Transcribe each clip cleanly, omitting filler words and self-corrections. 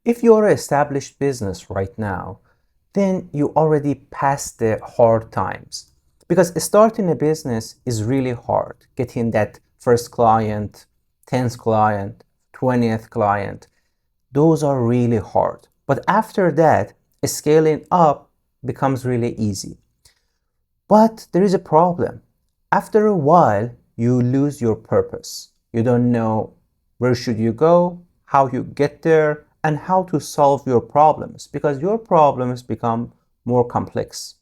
If you're an established business right now, then you already passed the hard times. Because starting a business is really hard. Getting that first client, 10th client, 20th client, those are really hard. But after that, scaling up becomes really easy. But there is a problem. After a while, you lose your purpose. You don't know where should you go, how you get there, and how to solve your problems because your problems become more complex.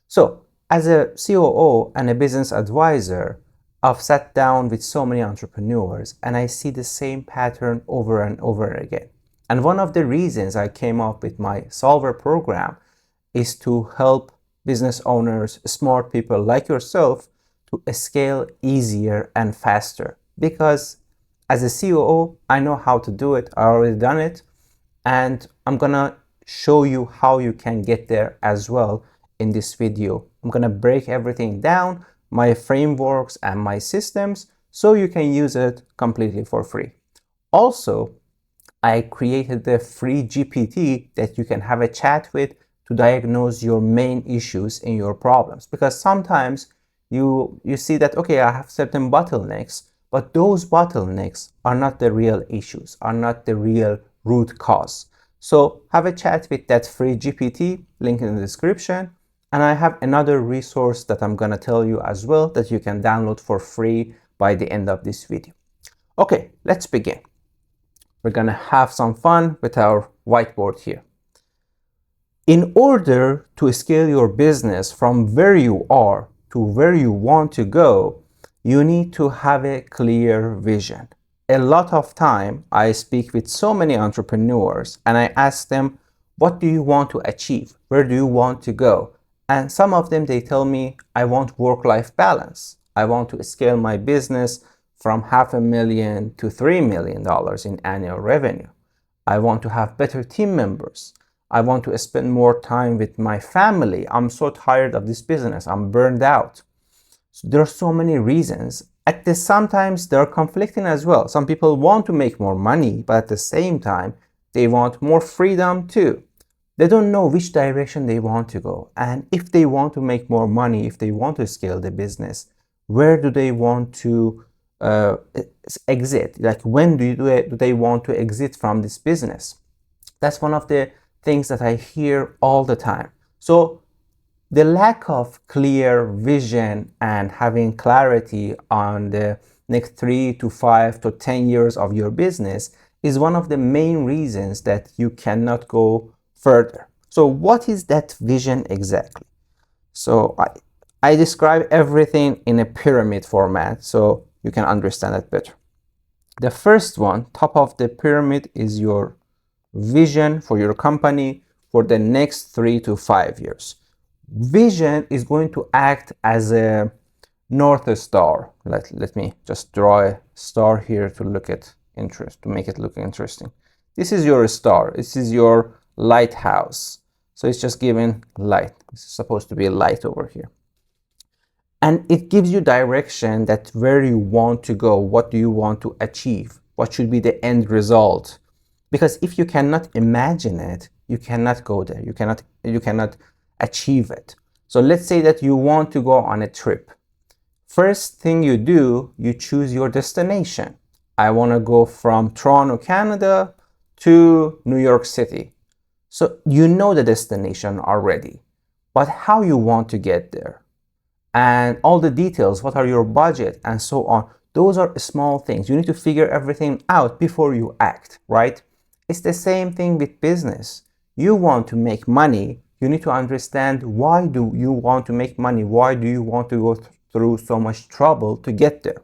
So, as a COO and a business advisor, I've sat down with so many entrepreneurs and I see the same pattern over and over again. And one of the reasons I came up with my Solver program is to help business owners, smart people like yourself, to scale easier and faster. Because as a COO, I know how to do it, I already done it, and I'm gonna show you how you can get there as well in this video. I'm gonna break everything down, my frameworks and my systems, so you can use it completely for free. Also, I created the free GPT that you can have a chat with to diagnose your main issues in your problems. Because sometimes you see that, okay, I have certain bottlenecks, but those bottlenecks are not the real issues, are not the real root cause. So have a chat with that free GPT, link in the description. And I have another resource that I'm gonna tell you as well that you can download for free by the end of this video. Okay, let's begin. We're gonna have some fun with our whiteboard here. In order to scale your business from where you are to where you want to go, you need to have a clear vision. A lot of time I speak with so many entrepreneurs and I ask them, what do you want to achieve? Where do you want to go? And some of them, they tell me, I want work-life balance. I want to scale my business from $500,000 to $3 million in annual revenue. I want to have better team members. I want to spend more time with my family. I'm so tired of this business. I'm burned out. So there are so many reasons. Sometimes they're conflicting as well. Some people want to make more money, but at the same time, they want more freedom too. They don't know which direction they want to go. And if they want to make more money, if they want to scale the business, where do they want to exit? Like when do they want to exit from this business? That's one of the things that I hear all the time. So the lack of clear vision and having clarity on the next 3 to 5 to 10 years of your business is one of the main reasons that you cannot go further. So what is that vision exactly? So I describe everything in a pyramid format so you can understand it better. The first one, top of the pyramid, is your vision for your company for the next 3 to 5 years. Vision is going to act as a North Star. Let me just draw a star here to make it look interesting. This is your star. This is your lighthouse. So it's just giving light. This is supposed to be light over here. And it gives you direction that where you want to go, what do you want to achieve, what should be the end result. Because if you cannot imagine it, you cannot go there. You cannot achieve it. So let's say that you want to go on a trip. First thing you do, you choose your destination. I want to go from Toronto, Canada to New York City. So you know the destination already, but how you want to get there and all the details, what are your budget and so on. Those are small things. You need to figure everything out before you act, right? It's the same thing with business. You want to make money. You need to understand why do you want to make money? Why do you want to go through so much trouble to get there?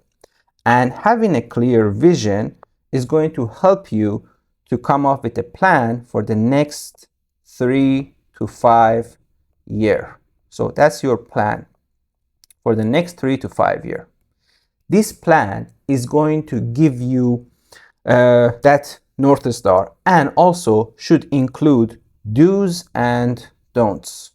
And having a clear vision is going to help you to come up with a plan for the next 3 to 5 years. So that's your plan for the next 3 to 5 years. This plan is going to give you that North Star and also should include do's and don'ts.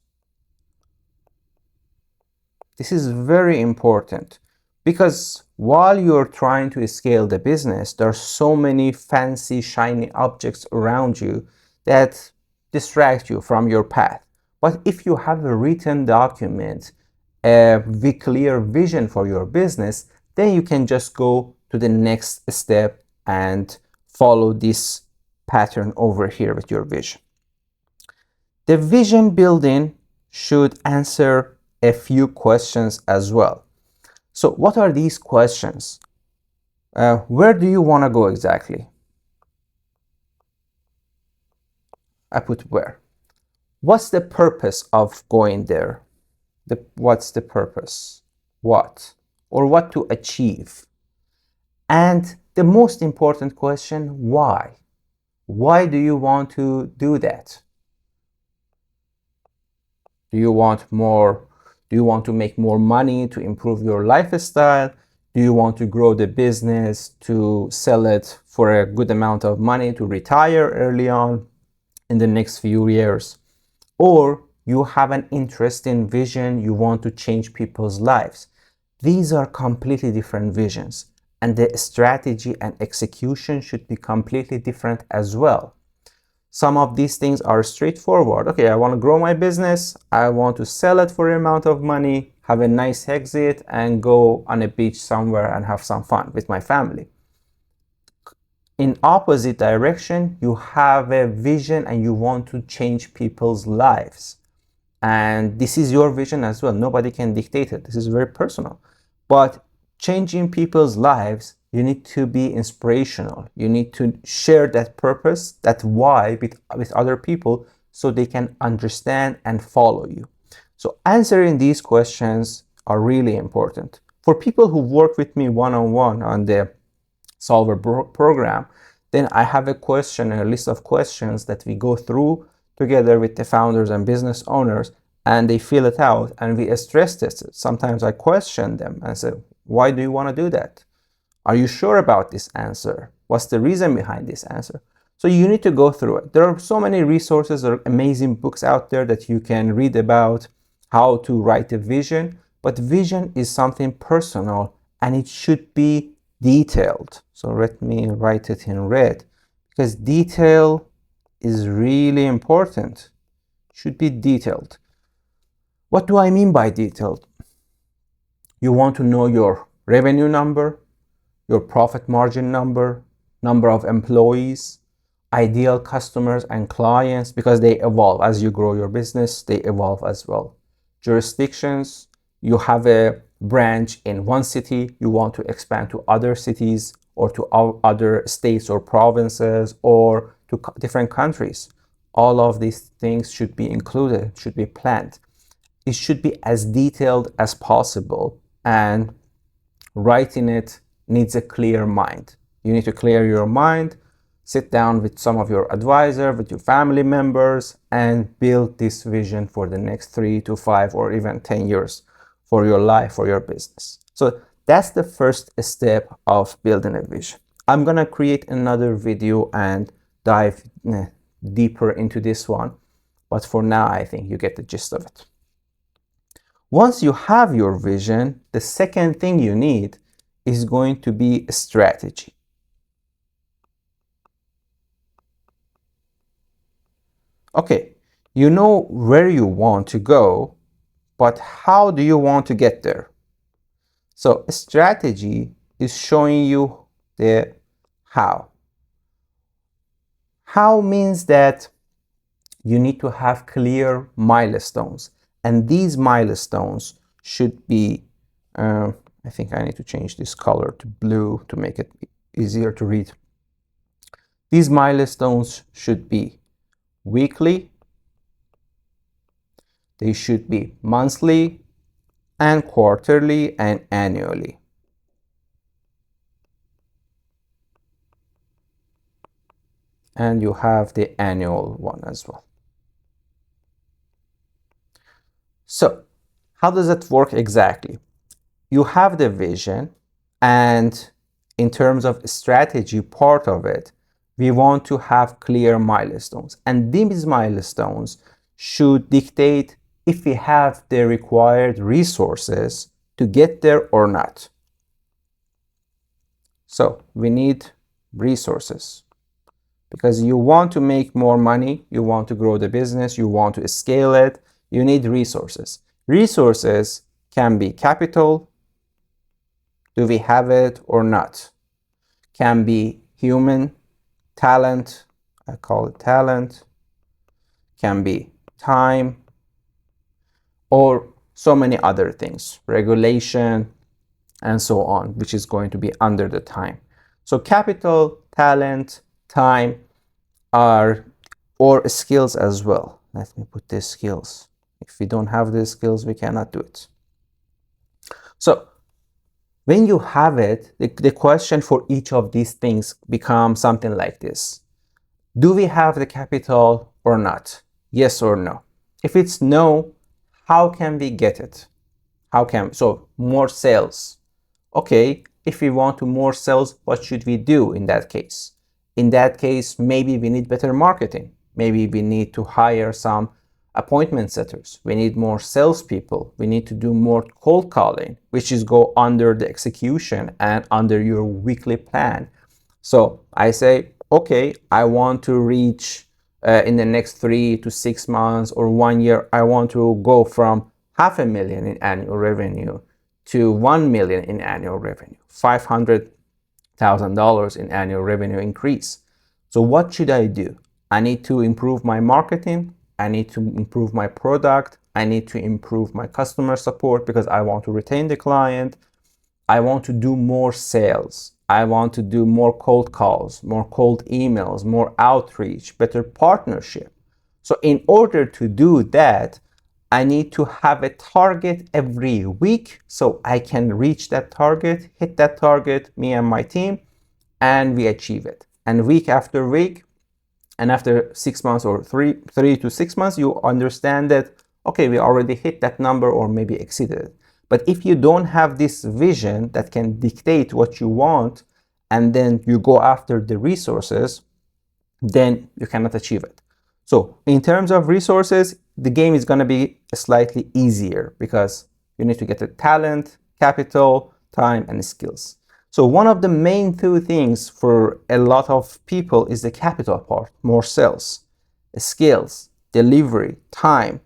This is very important because while you're trying to scale the business, there are so many fancy, shiny objects around you that distract you from your path. But if you have a written document, a clear vision for your business, then you can just go to the next step and follow this pattern over here with your vision. The vision building should answer a few questions as well. So what are these questions? Where do you want to go exactly? I put where. What's the purpose of going there? What's the purpose? What? Or what to achieve? And the most important question, why? Why do you want to do that? Do you want more? Do you want to make more money to improve your lifestyle? Do you want to grow the business to sell it for a good amount of money to retire early on in the next few years? Or you have an interesting vision, you want to change people's lives. These are completely different visions, and the strategy and execution should be completely different as well. Some of these things are straightforward. Okay, I want to grow my business, I want to sell it for an amount of money, have a nice exit, and go on a beach somewhere and have some fun with my family. In opposite direction, you have a vision and you want to change people's lives. And this is your vision as well. Nobody can dictate it. This is very personal. But changing people's lives, you need to be inspirational. You need to share that purpose, that why with other people so they can understand and follow you. So answering these questions are really important. For people who work with me one-on-one on the Solver program, then I have a list of questions that we go through together with the founders and business owners, and they fill it out and we stress test it. Sometimes I question them and say, why do you want to do that? Are you sure about this answer? What's the reason behind this answer? So you need to go through it. There are so many resources, there are amazing books out there that you can read about how to write a vision, but vision is something personal and it should be detailed. So let me write it in red, because detail is really important. Should be detailed. What do I mean by detailed? You want to know your revenue number, your profit margin number, number of employees, ideal customers and clients, because they evolve as you grow your business, they evolve as well. Jurisdictions, you have a branch in one city, you want to expand to other cities or to other states or provinces or to different countries. All of these things should be included, should be planned. It should be as detailed as possible, and writing it needs a clear mind. You need to clear your mind, sit down with some of your advisor, with your family members, and build this vision for the next 3 to 5 or even 10 years for your life, for your business. So that's the first step of building a vision. I'm gonna create another video and dive deeper into this one, but for now I think you get the gist of it. Once you have your vision, the second thing you need is going to be a strategy. Okay, you know where you want to go, but how do you want to get there? So a strategy is showing you the how. How means that you need to have clear milestones, and these milestones should be, I think I need to change this color to blue to make it easier to read. These milestones should be weekly, they should be monthly and quarterly and annually. And you have the annual one as well. So how does it work exactly? You have the vision, and in terms of strategy, part of it, we want to have clear milestones, and these milestones should dictate if we have the required resources to get there or not. So we need resources, because you want to make more money, you want to grow the business, you want to scale it, you need resources. Resources can be capital, do we have it or not? Can be human, talent, I call it talent, can be time, or so many other things, regulation, and so on, which is going to be under the time. So capital, talent, time are, or skills as well. Let me put these skills. If we don't have these skills, we cannot do it. So when you have it, the question for each of these things becomes something like this. Do we have the capital or not? Yes or no? If it's no, how can we get it? So more sales. Okay, if we want to more sales, what should we do in that case? In that case, maybe we need better marketing. Maybe we need to hire some appointment setters. We need more salespeople. We need to do more cold calling, which is go under the execution and under your weekly plan. So I say, okay, I want to reach in the next 3 to 6 months or 1 year, I want to go from $500,000 in annual revenue to 1 million in annual revenue, $500,000 in annual revenue increase. So what should I do? I need to improve my marketing. I need to improve my product. I need to improve my customer support because I want to retain the client. I want to do more sales. I want to do more cold calls, more cold emails, more outreach, better partnership. So in order to do that, I need to have a target every week so I can reach that target, hit that target, me and my team, and we achieve it. And week after week, and after 6 months or three to 6 months, you understand that, okay, we already hit that number or maybe exceeded it. But if you don't have this vision that can dictate what you want, and then you go after the resources, then you cannot achieve it. So in terms of resources, the game is going to be slightly easier because you need to get the talent, capital, time, and skills. So one of the main two things for a lot of people is the capital part, more sales, skills, delivery, time,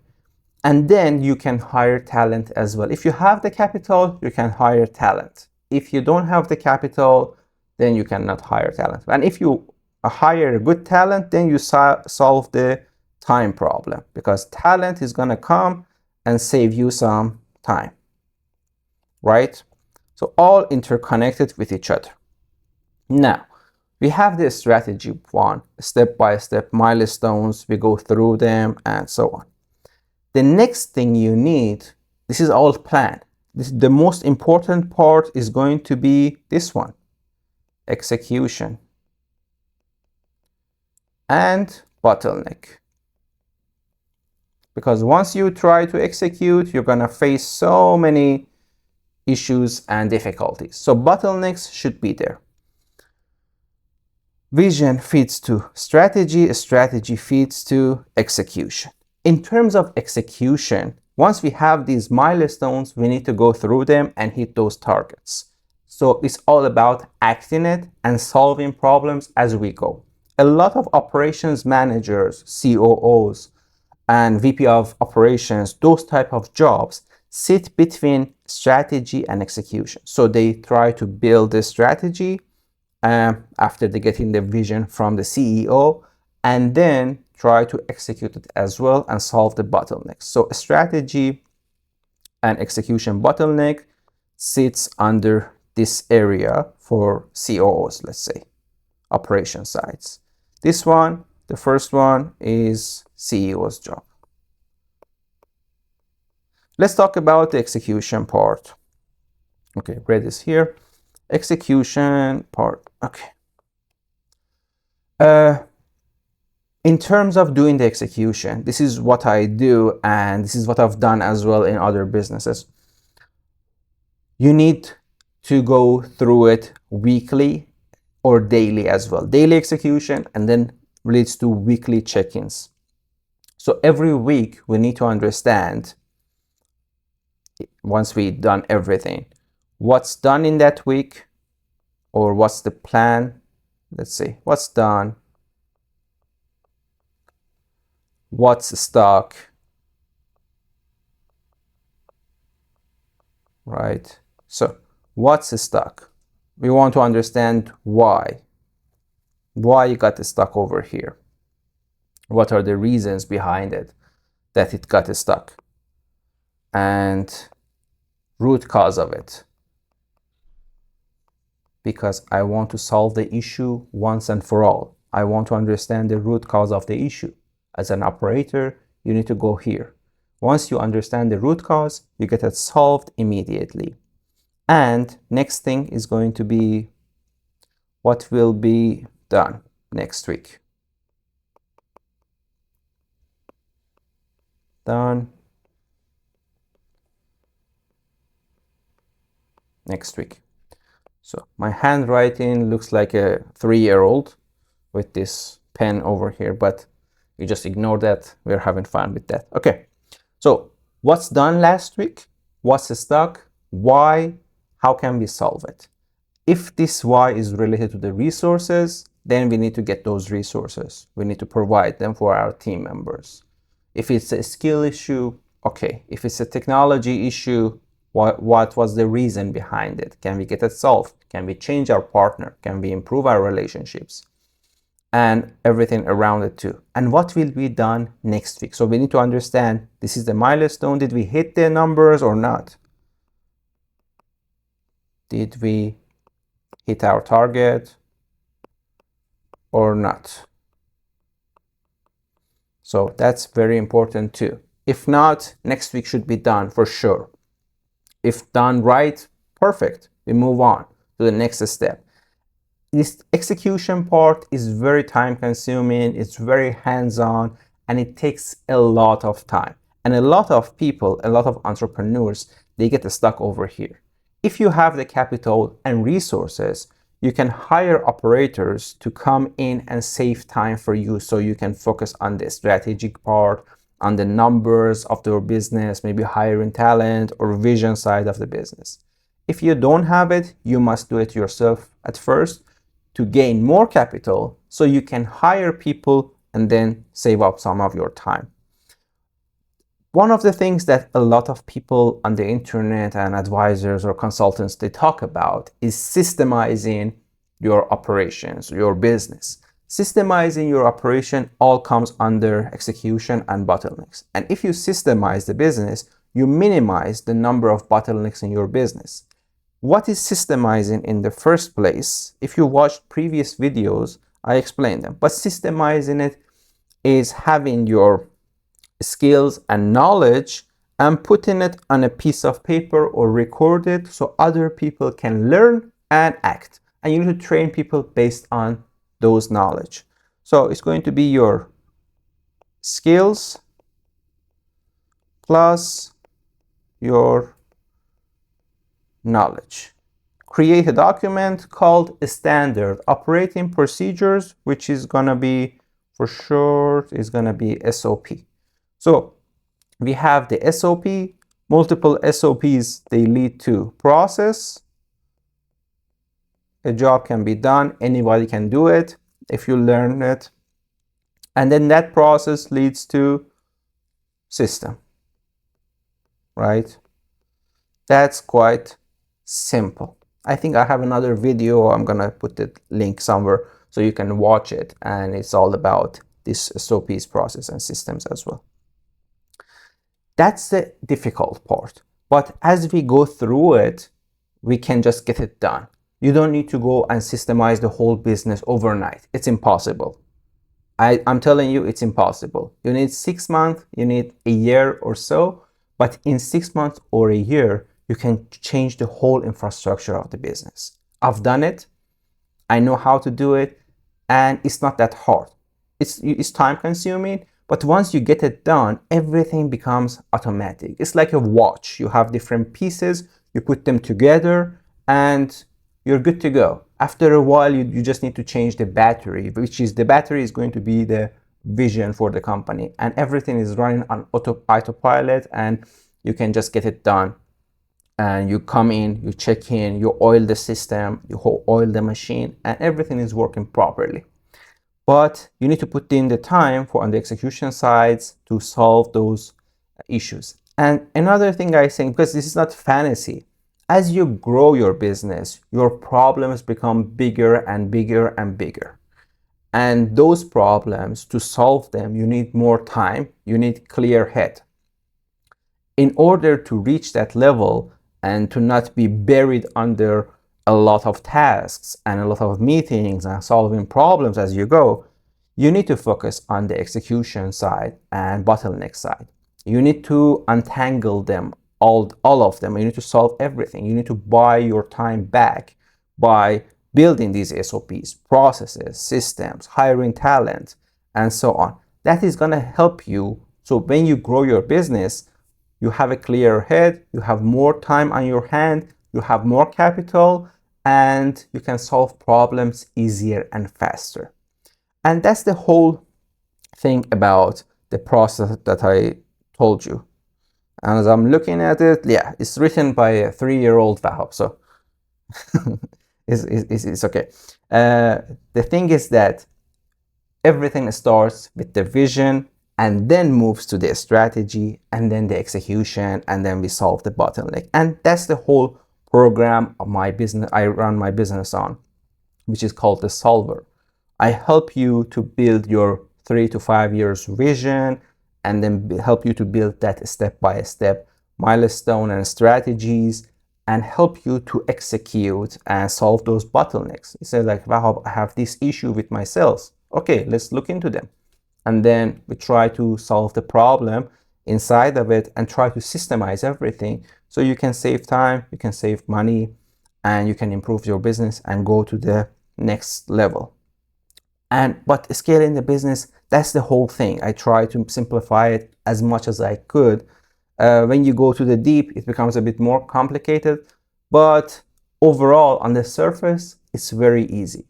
and then you can hire talent as well. If you have the capital, you can hire talent. If you don't have the capital, then you cannot hire talent. And if you hire good talent, then you solve the time problem because talent is going to come and save you some time, right? So all interconnected with each other. Now, we have this strategy one, step-by-step milestones. We go through them and so on. The next thing you need, this is all planned. The most important part is going to be this one, execution and bottleneck. Because once you try to execute, you're going to face so many issues and difficulties. So bottlenecks should be there. Vision feeds to strategy, strategy feeds to execution. In terms of execution, once we have these milestones, we need to go through them and hit those targets. So it's all about acting it and solving problems as we go. A lot of operations managers, COOs, and VP of operations, those type of jobs sit between strategy and execution. So they try to build the strategy after they get in the vision from the CEO, and then try to execute it as well and solve the bottlenecks. So a strategy and execution bottleneck sits under this area for COOs, let's say, operation sides. This one, the first one, is CEO's job. Let's talk about the execution part. Okay, read this here. Execution part. Okay. In terms of doing the execution, this is what I do, and this is what I've done as well in other businesses. You need to go through it weekly or daily as well. Daily execution, and then leads to weekly check-ins. So every week we need to understand, once we've done everything, what's done in that week, or what's the plan. Let's see, what's done, what's stuck, right? So what's stuck? We want to understand why you got stuck over here. What are the reasons behind it that it got stuck? And root cause of it. Because I want to solve the issue once and for all. I want to understand the root cause of the issue. As an operator, you need to go here. Once you understand the root cause, you get it solved immediately. And next thing is going to be what will be done next week. Done next week. So my handwriting looks like a 3-year-old with this pen over here, but you just ignore that. We're having fun with that. Okay, so what's done last week? What's stuck? Why? How can we solve it? If this why is related to the resources, then we need to get those resources. We need to provide them for our team members. If it's a skill issue, okay. If it's a technology issue, what was the reason behind it? Can we get it solved? Can we change our partner? Can we improve our relationships? And everything around it too. And what will be done next week? So we need to understand, this is the milestone. Did we hit the numbers or not? Did we hit our target or not? So that's very important too. If not, next week should be done for sure. If done right, perfect. We move on to the next step. This execution part is very time consuming, it's very hands-on, and it takes a lot of time. And a lot of people, a lot of entrepreneurs, they get stuck over here. If you have the capital and resources, you can hire operators to come in and save time for you so you can focus on the strategic part, on the numbers of your business, maybe hiring talent or vision side of the business. If you don't have it, you must do it yourself at first to gain more capital so you can hire people and then save up some of your time. One of the things that a lot of people on the internet and advisors or consultants, they talk about is systemizing your operations, your business. Systemizing your operation all comes under execution and bottlenecks. And if you systemize the business, you minimize the number of bottlenecks in your business. What is systemizing in the first place? If you watched previous videos, I explained them. But systemizing it is having your skills and knowledge and putting it on a piece of paper or record it so other people can learn and act. And you need to train people based on those knowledge. So it's going to be your skills plus your knowledge. Create a document called Standard Operating Procedures, which is gonna be, for short, is gonna be SOP. So we have the SOP, multiple SOPs, they lead to process. A job can be done, anybody can do it if you learn it. And then that process leads to system, right? That's quite simple. I think I have another video, I'm gonna put the link somewhere so you can watch it, and it's all about this SOPs process and systems as well. That's the difficult part, but as we go through it, we can just get it done. You don't need to go and systemize the whole business overnight. It's impossible. I'm telling you, it's impossible. You need 6 months, you need a year or so, but in 6 months or a year, you can change the whole infrastructure of the business. I've done it, I know how to do it, and it's not that hard. It's time consuming, but once you get it done, everything becomes automatic. It's like a watch. You have different pieces, you put them together, and you're good to go. After a while, you just need to change the battery, which is the battery is going to be the vision for the company, and everything is running on autopilot, and you can just get it done. And you come in, you check in, you oil the system, you oil the machine, and everything is working properly. but you need to put in the time for on the execution sides to solve those issues. And another thing I think, because this is not fantasy, as you grow your business, your problems become bigger and bigger and bigger. And those problems, to solve them, you need more time, you need clear head. In order to reach that level and to not be buried under a lot of tasks and a lot of meetings and solving problems as you go, you need to focus on the execution side and bottleneck side. You need to untangle them, all of them. You need to solve everything. You need to buy your time back by building these SOPs, processes, systems, hiring talent, and so on. That is going to help you. So when you grow your business, you have a clear head, you have more time on your hand, you have more capital, and you can solve problems easier and faster. And that's the whole thing about the process that I told you. And as I'm looking at it, yeah, it's written by a 3-year-old Vahab, so it's okay. The thing is that everything starts with the vision and then moves to the strategy and then the execution, and then we solve the bottleneck. And that's the whole program of my business I run my business on, which is called the Solver. I help you to build your 3 to 5 years vision and then help you to build that step-by-step milestone and strategies and help you to execute and solve those bottlenecks. You say like, wow, I have this issue with my sales. Okay, let's look into them. And then we try to solve the problem inside of it and try to systemize everything so you can save time, you can save money, and you can improve your business and go to the next level. But scaling the business, that's the whole thing. I try to simplify it as much as I could. When you go to the deep, it becomes a bit more complicated, but overall on the surface, it's very easy.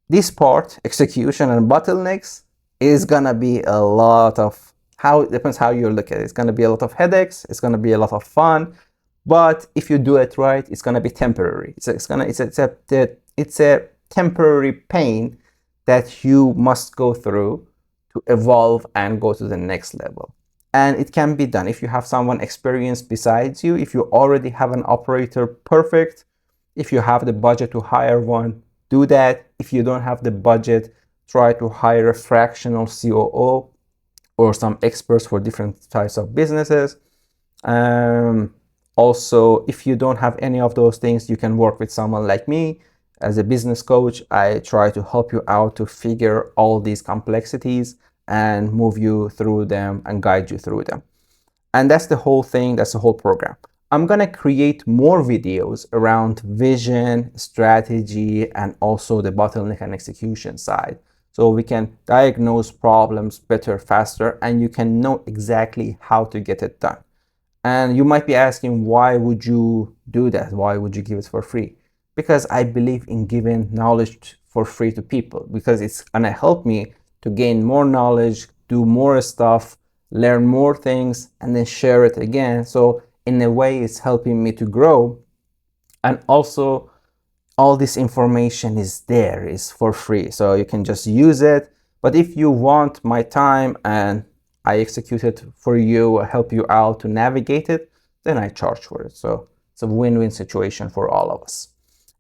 This part, execution and bottlenecks, is gonna be a lot of, it depends how you look at it. It's gonna be a lot of headaches, it's gonna be a lot of fun, but if you do it right, it's gonna be temporary. It's a temporary pain that you must go through to evolve and go to the next level. And it can be done if you have someone experienced besides you, if you already have an operator, perfect. If you have the budget to hire one, do that. If you don't have the budget, try to hire a fractional COO or some experts for different types of businesses. Also, if you don't have any of those things, you can work with someone like me. As a business coach, I try to help you out to figure all these complexities and move you through them and guide you through them. And that's the whole thing, that's the whole program. I'm gonna create more videos around vision, strategy, and also the bottleneck and execution side. So we can diagnose problems better, faster, and you can know exactly how to get it done. And you might be asking, why would you do that? Why would you give it for free? Because I believe in giving knowledge for free to people, because it's gonna help me to gain more knowledge, do more stuff, learn more things, and then share it again. So in a way, it's helping me to grow. And also, all this information is there, is for free, so you can just use it. But if you want my time and I execute it for you, help you out to navigate it, then I charge for it. So it's a win-win situation for all of us.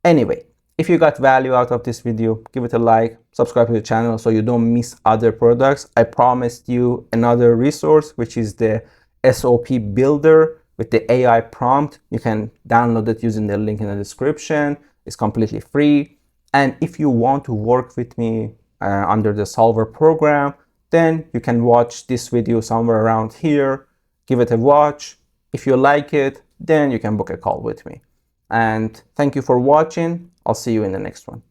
Anyway, if you got value out of this video, give it a like, subscribe to the channel so you don't miss other products. I promised you another resource, which is the SOP Builder with the AI prompt. You can download it using the link in the description. It's completely free. And if you want to work with me under the Solver program, then you can watch this video somewhere around here. Give it a watch. If you like it, then you can book a call with me. And thank you for watching. I'll see you in the next one.